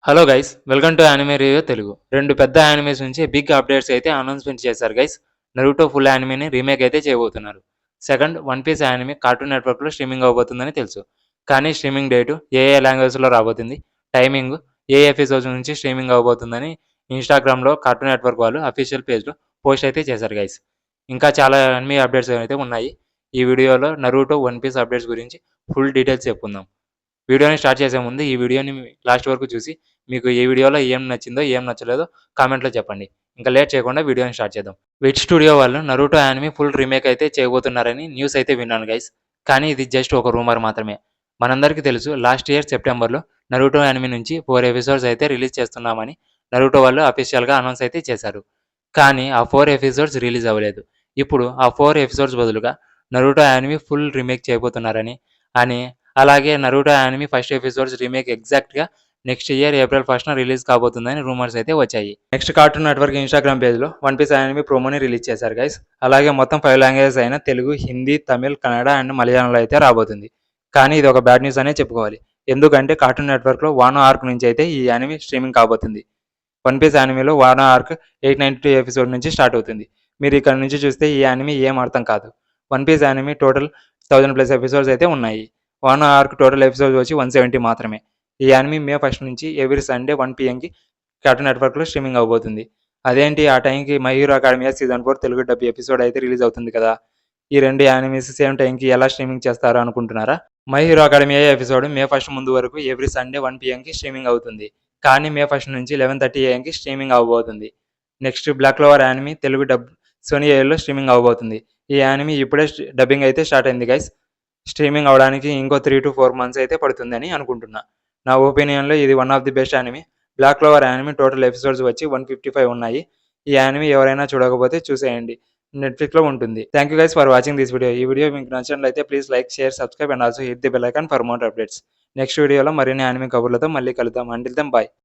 Hello guys, welcome to anime review Telugu. రెండు పెద్ద animes నుంచి బిగ్ అప్డేట్స్ అయితే అనౌన్స్మెంట్ చేశారు గైస్. నరుటో ఫుల్ యానిమేని రీమేక్ అయితే చేయబోతున్నారు. Second, One piece anime Cartoon నెట్వర్క్లో స్ట్రీమింగ్ అవబోతుందని తెలుసు. కానీ స్ట్రీమింగ్ డేటు ఏ లాంగ్వేజ్లో రాబోతుంది, టైమింగ్, ఏ ఎపిసోడ్స్ నుంచి స్ట్రీమింగ్ అవబోతుందని ఇన్స్టాగ్రామ్లో కార్టూన్ నెట్వర్క్ వాళ్ళు అఫీషియల్ పేజ్లో పోస్ట్ అయితే చేశారు గైస్. ఇంకా చాలా యానిమే అప్డేట్స్ అయితే ఉన్నాయి. ఈ వీడియోలో నరుటో వన్ పీస్ అప్డేట్స్ గురించి ఫుల్ డీటెయిల్స్ చెప్పుకుందాం. వీడియోని స్టార్ట్ చేసే ముందు ఈ వీడియోని లాస్ట్ వరకు చూసి మీకు ఈ వీడియోలో ఏం నచ్చిందో ఏం నచ్చలేదో కామెంట్లో చెప్పండి. ఇంకా లేట్ చేయకుండా వీడియోని స్టార్ట్ చేద్దాం. విట్ స్టూడియో వాళ్ళు నరుటో యానిమే ఫుల్ రీమేక్ అయితే చేయబోతున్నారని న్యూస్ అయితే విన్నాను గైస్. కానీ ఇది జస్ట్ ఒక రూమర్ మాత్రమే. మనందరికీ తెలుసు, లాస్ట్ ఇయర్ సెప్టెంబర్లో నరుటో యానిమే నుంచి 4 ఎపిసోడ్స్ అయితే రిలీజ్ చేస్తున్నామని నరుటో వాళ్ళు అఫీషియల్గా అనౌన్స్ అయితే చేశారు. కానీ ఆ 4 ఎపిసోడ్స్ రిలీజ్ అవ్వలేదు. ఇప్పుడు ఆ 4 ఎపిసోడ్స్ బదులుగా నరుటో యానిమే ఫుల్ రీమేక్ చేయబోతున్నారని అని అలాగే Naruto anime first episodes remake ఎగ్జాక్ట్గా నెక్స్ట్ ఇయర్ ఏప్రిల్ 1న రిలీజ్ కాబోతుందని రూమర్స్ అయితే వచ్చాయి. నెక్స్ట్ కార్టూన్ నెట్వర్క్ ఇన్స్టాగ్రామ్ పేజ్లో వన్ పీస్ యానిమే ప్రోమోని రిలీజ్ చేశారు గైస్. అలాగే మొత్తం 5 లాంగ్వేజెస్ అయిన తెలుగు, హిందీ, తమిళ్, కన్నడ అండ్ మలయాళంలో అయితే రాబోతుంది. కానీ ఇది ఒక బ్యాడ్ న్యూస్ అనే చెప్పుకోవాలి. ఎందుకంటే కార్టూన్ నెట్వర్క్లో వానో ఆర్క్ నుంచి అయితే ఈ యానిమే స్ట్రీమింగ్ కాబోతుంది. వన్ పీస్ యానిమేలో వానో ఆర్క్ 892 ఎపిసోడ్ నుంచి స్టార్ట్ అవుతుంది. మీరు ఇక్కడ నుంచి చూస్తే ఈ యానిమే ఏం అర్థం కాదు. One piece anime total 1000+ episodes అయితే ఉన్నాయి. వానో ఆర్క్ టోటల్ ఎపిసోడ్స్ వచ్చి 170 మాత్రమే. ఈ యానిమే మే 1 నుంచి ఎవ్రీ సండే 1 PM కార్టూన్ నెట్వర్క్లో స్ట్రీమింగ్ అవబోతుంది. అదేంటి, ఆ టైంకి my hero academia season 4 Telugu dub episode అయితే రిలీజ్ అవుతుంది కదా. ఈ రెండు యానిమేస్ సేమ్ టైంకి ఎలా స్ట్రీమింగ్ చేస్తారో అనుకుంటున్నారా? మై హీరో అకాడమియా ఎపిసోడ్ మే 1 ముందు వరకు ఎవ్రీ సండే 1 PM స్ట్రీమింగ్ అవుతుంది. కానీ మే 1 నుంచి 11:30 AM స్ట్రీమింగ్ అవబోతుంది. Next black Clover anime Telugu dub Sony ఏలో స్ట్రీమింగ్ అవబోతుంది. ఈ యానిమే ఇప్పుడే డబ్బింగ్ అయితే స్టార్ట్ అయింది గైస్. స్ట్రీమింగ్ అవడానికి ఇంకో 3 to 4 months అయితే పడుతుందని అనుకుంటున్నా. నా ఒపీనియన్లో ఇది one of the best anime. Black Clover anime total episodes వచ్చి 155 ఉన్నాయి. ఈ యానిమే ఎవరైనా చూడకపోతే చూసేయండి, నెట్ఫ్లిక్స్లో ఉంటుంది. Thank you guys for watching this video. ఈ వీడియో మీకు నచ్చినట్లయితే please like, share, subscribe and also hit the bell icon for more updates. Next వీడియోలో మరిన్ని యానిమే కబుర్లతో మళ్ళీ కలుద్దాం. Until then by.